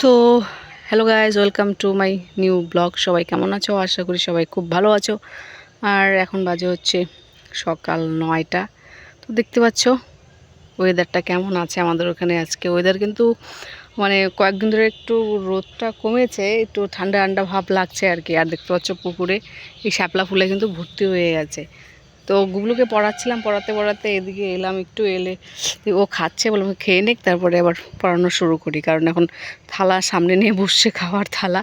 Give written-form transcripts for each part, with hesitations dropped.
তো hello guys, welcome to my new blog. সবাই কেমন আছো? আশা করি সবাই খুব ভালো আছো। আর এখন বাজে হচ্ছে সকাল 9টা। তো দেখতে পাচ্ছ ওয়েদারটা কেমন আছে আমাদের ওখানে। আজকে ওয়েদার কিন্তু মানে কয়েকদিন ধরে একটু রোদটা কমেছে, একটু ঠান্ডা ঠান্ডা ভাব লাগছে আর কি। আর দেখতে পাচ্ছ পুকুরে এই শ্যাপলা ফুলে কিন্তু ভর্তি হয়ে গেছে। তো গুগলুকে পড়াচ্ছিলাম, পড়াতে পড়াতে এদিকে এলাম, একটু এলে ও খাচ্ছে, বললাম খেয়ে নিক তারপরে আবার পড়ানো শুরু করি। কারণ এখন থালা সামনে নিয়ে বসছে, খাওয়ার থালা।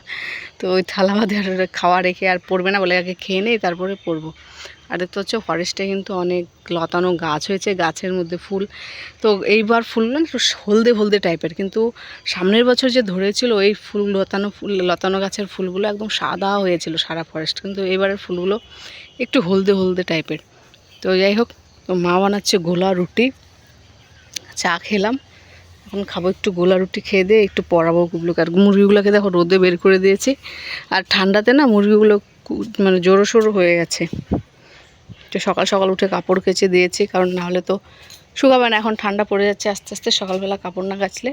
তো ওই থালা বাদে আর খাওয়া রেখে আর পড়বে না, বলে আগে খেয়ে নেই তারপরে পড়বো। আর দেখতে হচ্ছে ফরেস্টে কিন্তু অনেক লতানো গাছ হয়েছে, গাছের মধ্যে ফুল। তো এইবার ফুল না একটু হলদে হলদে টাইপের, কিন্তু সামনের বছর যে ধরেছিল এই লতানো গাছের ফুলগুলো একদম সাদা হয়েছিল সারা ফরেস্ট, কিন্তু এবারের ফুলগুলো একটু হলদে হলদে টাইপের। তো যাই হোক, তো মা বানাচ্ছে গোলা রুটি, চা খেলাম, এখন খাবো একটু গোলা রুটি। খেয়ে দিয়ে একটু পড়াবো গুগলুকে। আর মুরগিগুলোকে দেখো রোদে বের করে দিয়েছি। আর ঠান্ডাতে না মুরগিগুলো মানে জোরো সোরো হয়ে গেছে। তো সকাল সকাল উঠে কাপড় কেচে দিয়েছি, কারণ নাহলে তো শুকাবে না। এখন ঠান্ডা পড়ে যাচ্ছে আস্তে আস্তে, সকালবেলা কাপড় না কাচলে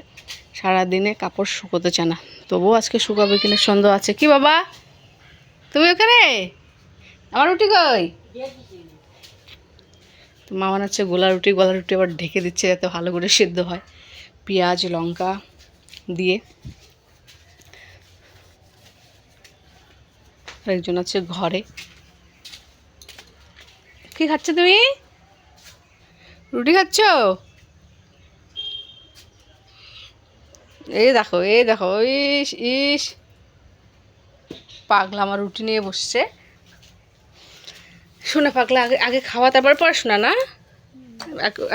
সারাদিনে কাপড় শুকোতে চায় না। তবুও আজকে শুকাবে কিনা সন্দেহ আছে। কি বাবা তুমি ওখানে? আমার রুটি কই? তো মা বানাচ্ছে গোলা রুটি আবার ঢেকে দিচ্ছে যাতে ভালো করে সিদ্ধ হয় পেঁয়াজ লঙ্কা দিয়ে। আরেকজন আছে ঘরে। কি খাচ্ছ তুমি? রুটি খাচ্ছ? এই দেখো ইস ইস, পাগলা আমার রুটি নিয়ে বসছে। শোনা পাগলা, আগে আগে খাওয়া তারপরে পড়াশোনা না?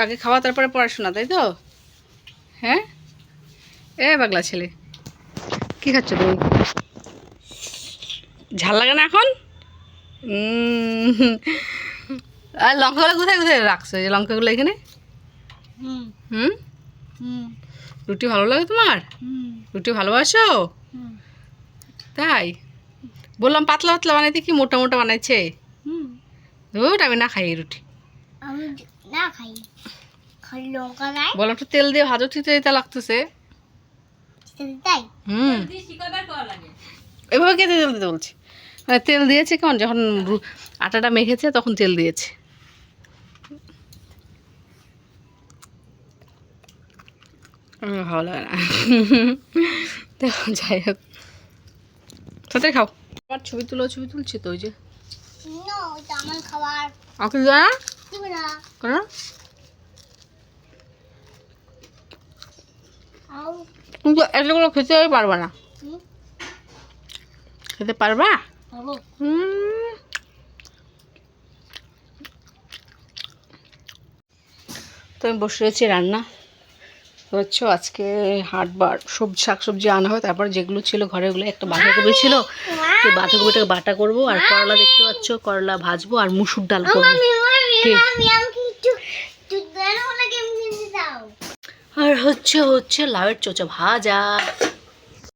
আগে খাওয়া তারপরে পড়াশোনা, তাই তো? হ্যাঁ, এ পাগলা ছেলে, কি খাচ্ছ তুমি? ঝাল লাগে না এখন? আর লঙ্কাগুলো কোথায় কোথায় রাখছো? এই লঙ্কাগুলো এখানে। হুম, রুটি ভালো লাগে তোমার? রুটি ভালোবাসো? তাই বললাম পাতলা পাতলা বানাইতে, কি মোটা মোটা বানাইছে। আমি না খাই এই রুটি। বললাম একটু তেল দিয়ে ভাজো, ঠিক এটা লাগতেছে। এভাবে কে তেল দিতে বলছি? মানে তেল দিয়েছে কেমন, যখন আটাটা মেখেছে তখন তেল দিয়েছে। ভালো লাগে না। দেখো যাই হোক, সাথে খাও। আমার ছবি তুলছি তো, ওই যে কিন্তু এগুলো খেতে পারবা না। খেতে পারবা? তো আমি বসে রয়েছি রান্না বুঝছো। আজকে হাটবার শাকসবজি আনা হয়, তারপর যেগুলো ছিল ঘরে ওগুলো, একটা বাঁধাকপি ছিল, তো বাঁধাকপিটাকে বাটা করবো। আর করলা দেখতে পাচ্ছ, করলা ভাজবো আর মুসুর ডাল করবো। আর হচ্ছে লাউয়ের চোচা ভাজা।